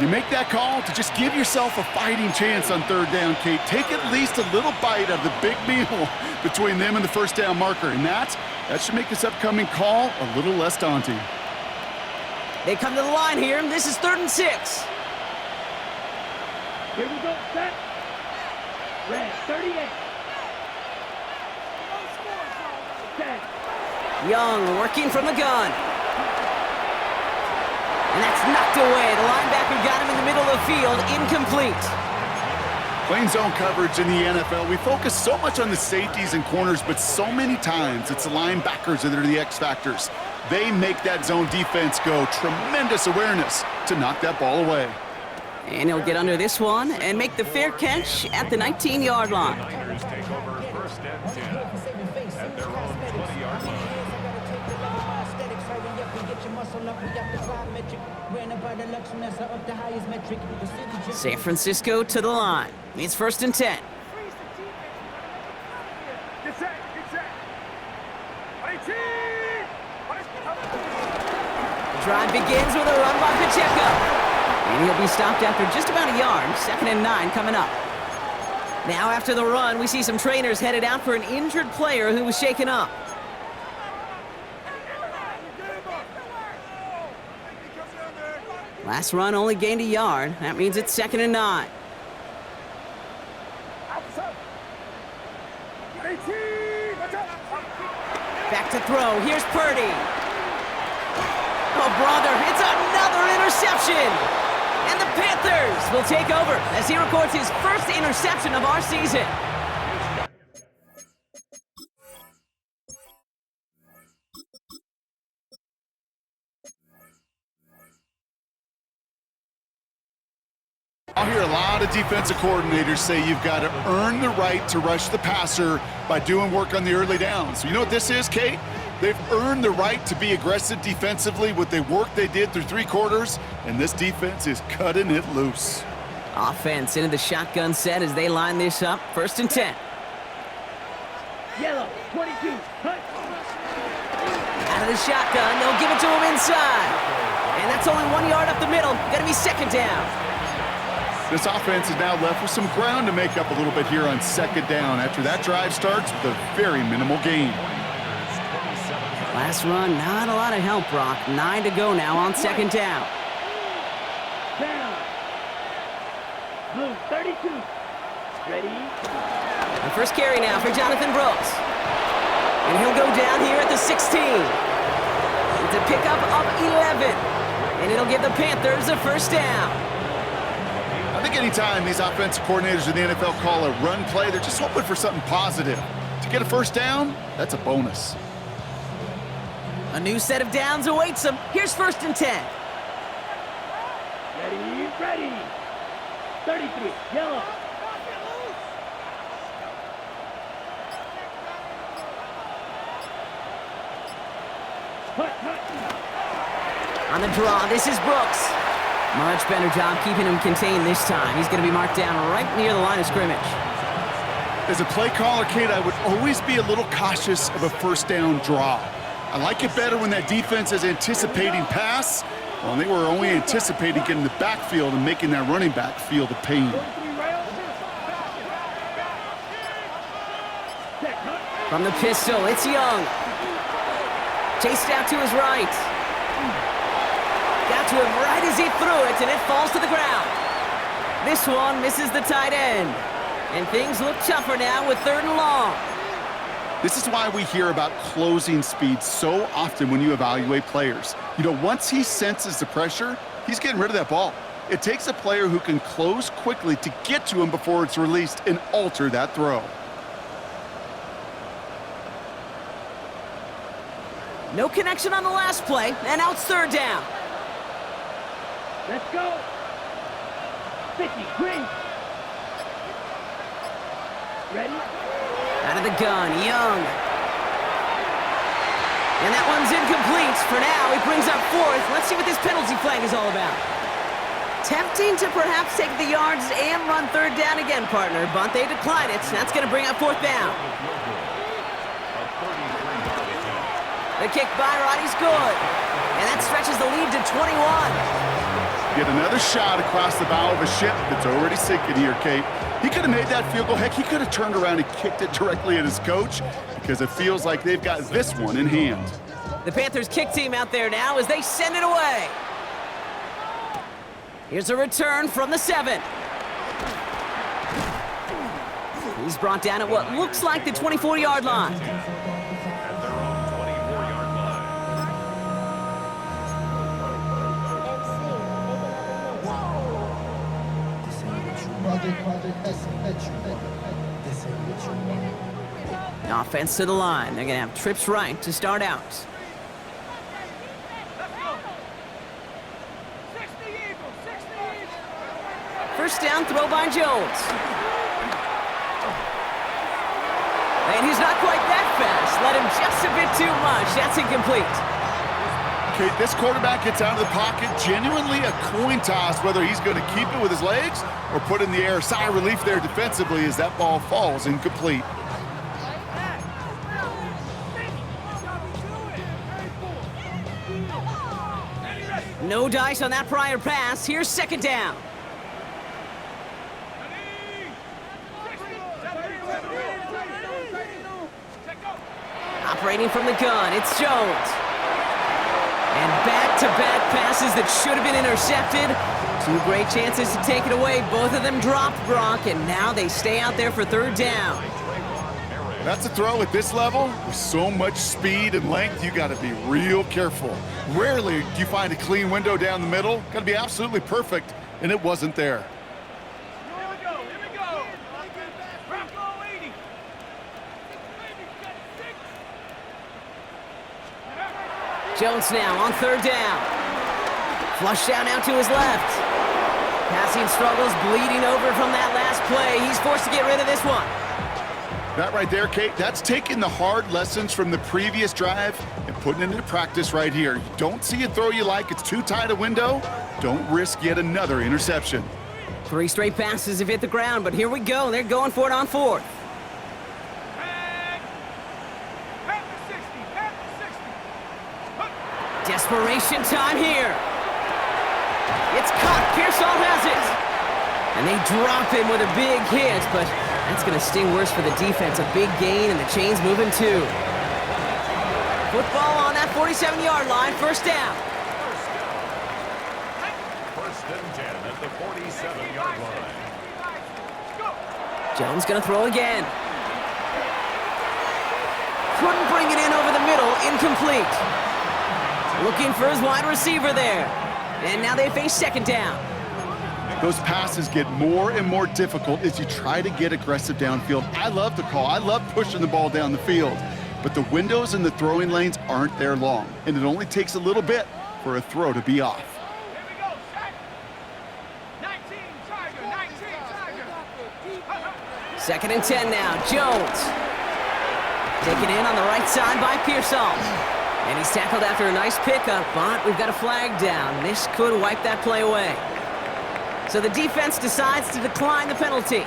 You make that call to just give yourself a fighting chance on 3rd down, Kate. Take at least a little bite out of the big meal between them and the first down marker. And that should make this upcoming call a little less daunting. They come to the line here. This is 3rd and 6. Here we go. Set. Red 38. Set. Young working from the gun. And that's knocked away. The linebacker got him in the middle of the field. Incomplete. Playing zone coverage in the NFL, we focus so much on the safeties and corners, but so many times it's the linebackers that are the X factors. They make that zone defense go. Tremendous awareness to knock that ball away. And he'll get under this one and make the fair catch at the 19-yard line. Niners take over 1st and 10 at their own 20-yard line. San Francisco to the line. It's 1st and 10. Get set. Get set. 18. The drive begins with a run by Pacheco. And he'll be stopped after just about a yard. 2nd and 9 coming up. Now after the run, we see some trainers headed out for an injured player who was shaken up. Last run only gained a yard. That means it's 2nd and 9. Back to throw. Here's Purdy. Oh, brother, it's another interception. And the Panthers will take over as he records his first interception of our season. I'll hear a lot of defensive coordinators say you've got to earn the right to rush the passer by doing work on the early downs. You know what this is, Kate? They've earned the right to be aggressive defensively with the work they did through 3 quarters, and this defense is cutting it loose. Offense into the shotgun set as they line this up. 1st and 10. Yellow 22. Hunt. Out of the shotgun, they'll give it to him inside. And that's only 1 yard up the middle. Gonna be 2nd down. This offense is now left with some ground to make up a little bit here on second down after that drive starts with a very minimal gain. Last run, not a lot of help, Brock. 9 to go now on second down. Down. Blue 32. Ready? The first carry now for Jonathan Brooks. And he'll go down here at the 16. It's a pickup of 11. And it'll give the Panthers a first down. I think anytime these offensive coordinators in the NFL call a run play, they're just hoping for something positive. To get a first down, that's a bonus. A new set of downs awaits them. Here's 1st and 10. Ready, ready. 33, yellow. Hut, hut. On the draw, this is Brooks. Much better job keeping him contained this time. He's going to be marked down right near the line of scrimmage. As a play caller, Kate, I would always be a little cautious of a first down draw. I like it better when that defense is anticipating pass. Well, they were only anticipating getting the backfield and making that running back feel the pain. From the pistol, it's Young. Chased out to his right. Got to him right as he threw it, and it falls to the ground. This one misses the tight end. And things look tougher now with 3rd and long. This is why we hear about closing speed so often when you evaluate players. You know, once he senses the pressure, he's getting rid of that ball. It takes a player who can close quickly to get to him before it's released and alter that throw. No connection on the last play, and now it's 3rd down. Let's go. 50, green. Ready? Out of the gun, Young. And that one's incomplete. For now, he brings up 4th. Let's see what this penalty flag is all about. Tempting to perhaps take the yards and run 3rd down again, partner, but they decline it. That's going to bring up 4th down. The kick by Roddy's good. And that stretches the lead to 21. Get another shot across the bow of a ship that's already sinking here, Kate. He could have made that field goal. Heck, he could have turned around and kicked it directly at his coach because it feels like they've got this one in hand. The Panthers kick team out there now as they send it away. Here's a return from the 7. He's brought down at what looks like the 24-yard line. Offense to the line. They're going to have trips right to start out. First down, throw by Jones. And he's not quite that fast. Let him just a bit too much. That's incomplete. Kate, this quarterback gets out of the pocket, genuinely a coin toss whether he's going to keep it with his legs or put in the air. Sigh of relief there defensively as that ball falls incomplete. No dice on that prior pass. Here's 2nd down. Operating from the gun, it's Jones. And back-to-back passes that should have been intercepted. 2 great chances to take it away. Both of them dropped, Brock, and now they stay out there for 3rd down. That's a throw at this level. With so much speed and length, you got to be real careful. Rarely do you find a clean window down the middle. Got to be absolutely perfect, and it wasn't there. Here we go, here we go. Bravo 80. Jones now on 3rd down. Flush down out to his left. Passing struggles, bleeding over from that last play. He's forced to get rid of this one. That right there, Kate, that's taking the hard lessons from the previous drive and putting it into practice right here. You don't see a throw you like, it's too tight a window, don't risk yet another interception. 3 straight passes have hit the ground, but here we go. They're going for it on 4th. Desperation time here. It's caught. Pearsall has it. And they drop him with a big hit, but that's going to sting worse for the defense. A big gain, and the chain's moving too. Football on that 47-yard line, first down. First and 10 at the 47-yard line. Jones going to throw again. Couldn't bring it in over the middle, incomplete. Looking for his wide receiver there. And now they face second down. Those passes get more and more difficult as you try to get aggressive downfield. I love the call. I love pushing the ball down the field. But the windows in the throwing lanes aren't there long, and it only takes a little bit for a throw to be off. Second and 10 now, Jones. Taken in on the right side by Pearsall. And he's tackled after a nice pickup, but we've got a flag down. This could wipe that play away. So the defense decides to decline the penalty.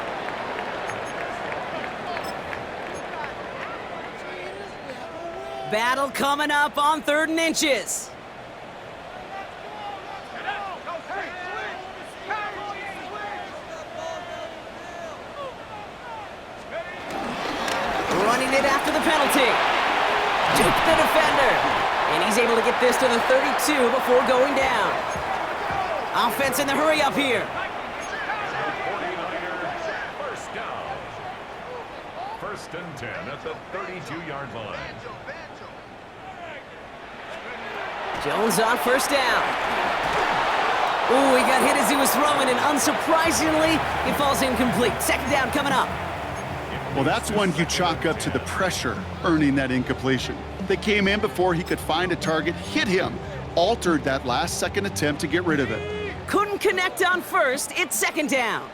Battle coming up on 3rd and inches. Running it after the penalty. Juke the defender. And he's able to get this to the 32 before going down. Offense in the hurry up here. 49ers, first down. First and 10 at the 32-yard line. Jones on first down. Ooh, he got hit as he was throwing, and unsurprisingly, it falls incomplete. Second down coming up. Well, that's one you chalk up to the pressure earning that incompletion. They came in before he could find a target, hit him, altered that last-second attempt to get rid of it. Couldn't connect on first. It's second down.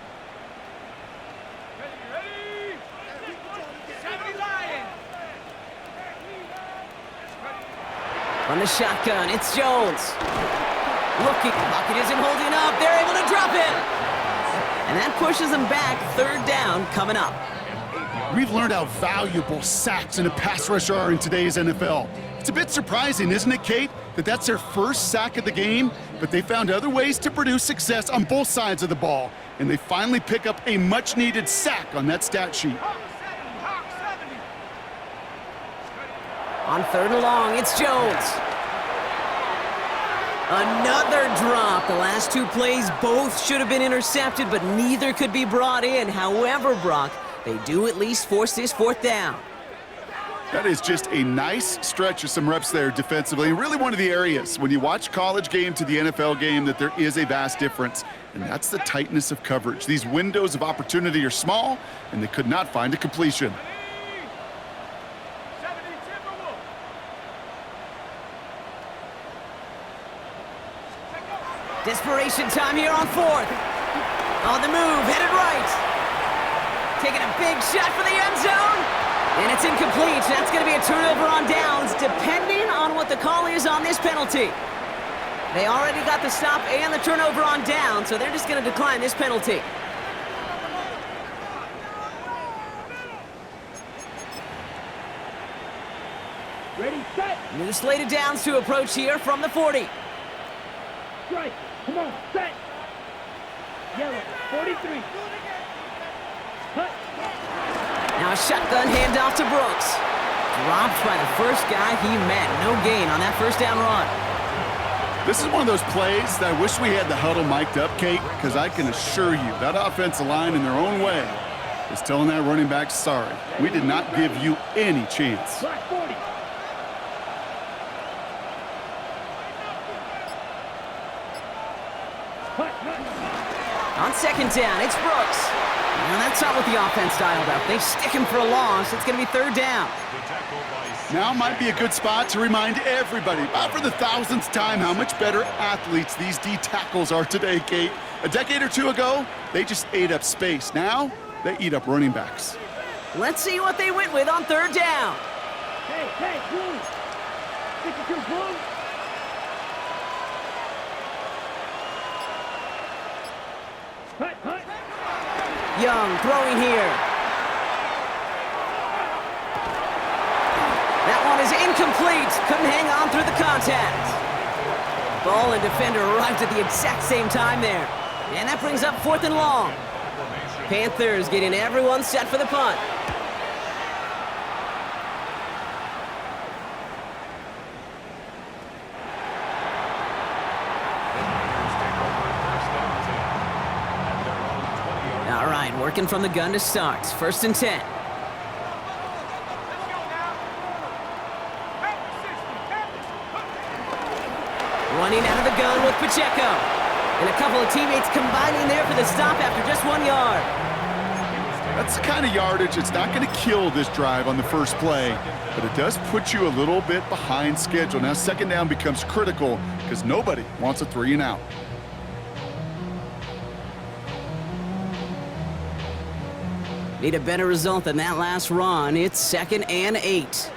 From the shotgun, it's Jones. Looking, Bucket isn't holding up. They're able to drop him. And that pushes them back. Third down coming up. We've learned how valuable sacks in a pass rush are in today's NFL. It's a bit surprising, isn't it, Kate, that that's their first sack of the game, but they found other ways to produce success on both sides of the ball, and they finally pick up a much-needed sack on that stat sheet. On 3rd and long, it's Jones. Another drop. The last two plays both should have been intercepted, but neither could be brought in. However, Brock, they do at least force this 4th down. That is just a nice stretch of some reps there defensively. Really one of the areas when you watch college game to the NFL game that there is a vast difference, and that's the tightness of coverage. These windows of opportunity are small, and they could not find a completion. Desperation time here on 4th. On the move, headed right. Taking a big shot for the end zone. And it's incomplete. That's going to be a turnover on downs, depending on what the call is on this penalty. They already got the stop and the turnover on down, so they're just going to decline this penalty. Ready, set. New slate of downs to approach here from the 40. Strike. Come on, set. Yellow, 43. Cut. Now a shotgun handoff to Brooks. Dropped by the first guy he met. No gain on that first down run. This is one of those plays that I wish we had the huddle mic'd up, Kate, because I can assure you that offensive line in their own way is telling that running back, sorry, we did not give you any chance. Black 40. On second down, it's Brooks. And that's not what the offense dialed up. They stick him for a loss. It's going to be 3rd down. Now might be a good spot to remind everybody, about for the 1000th time, how much better athletes these D tackles are today, Kate. A decade or two ago, they just ate up space. Now, they eat up running backs. Let's see what they went with on 3rd down. Hey, blue. 52 blue. Hut. Young throwing here. That one is incomplete. Couldn't hang on through the contact. Ball and defender arrived at the exact same time there. And that brings up 4th and long. Panthers getting everyone set for the punt. All right, working from the gun to start. 1st and 10. Running out of the gun with Pacheco. And a couple of teammates combining there for the stop after just 1 yard. That's the kind of yardage that's not going to kill this drive on the first play, but it does put you a little bit behind schedule. Now 2nd down becomes critical because nobody wants a 3 and out. Need a better result than that last run. It's 2nd and 8.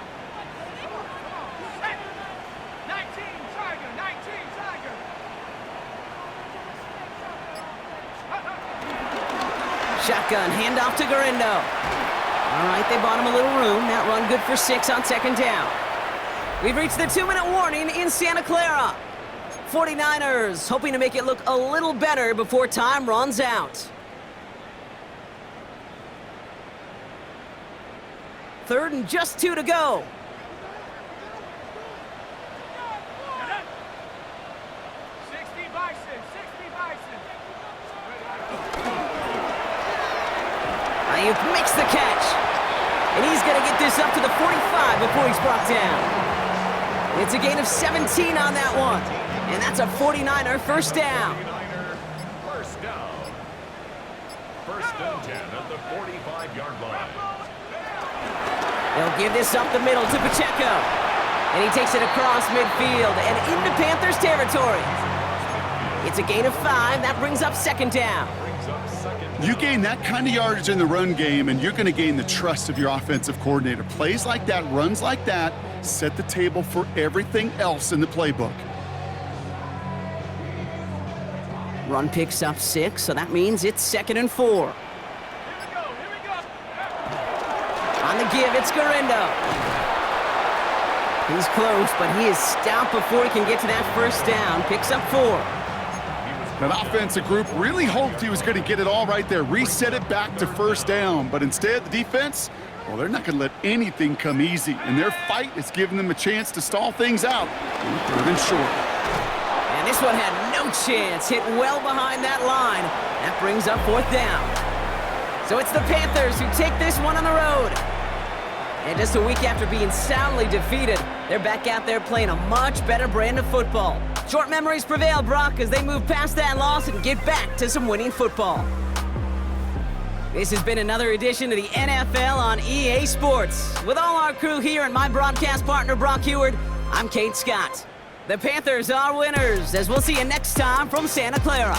Shotgun, handoff to Garindo. All right, they bought him a little room. That run good for 6 on 2nd down. We've reached the 2-minute warning in Santa Clara. 49ers hoping to make it look a little better before time runs out. 3rd and just 2 to go. Ayuk makes the catch. And he's going to get this up to the 45 before he's brought down. It's a gain of 17 on that one. And that's a 49er first down. 1st down. 1st and 10 at the 45-yard line. They'll give this up the middle to Pacheco. And he takes it across midfield and into Panthers territory. It's a gain of 5. That brings up 2nd down. You gain that kind of yardage in the run game, and you're going to gain the trust of your offensive coordinator. Plays like that, runs like that, set the table for everything else in the playbook. Run picks up 6, so that means it's 2nd and 4. On the give, it's Garindo. He's close, but he is stopped before he can get to that first down. Picks up 4. That offensive group really hoped he was going to get it all right there, reset it back to 1st down. But instead, the defense, well, they're not going to let anything come easy. And their fight is giving them a chance to stall things out. 3rd and short. And this one had no chance. Hit well behind that line. That brings up 4th down. So it's the Panthers who take this one on the road. And just a week after being soundly defeated, they're back out there playing a much better brand of football. Short memories prevail, Brock, as they move past that loss and get back to some winning football. This has been another edition of the NFL on EA Sports. With all our crew here and my broadcast partner, Brock Heward, I'm Kate Scott. The Panthers are winners, as we'll see you next time from Santa Clara.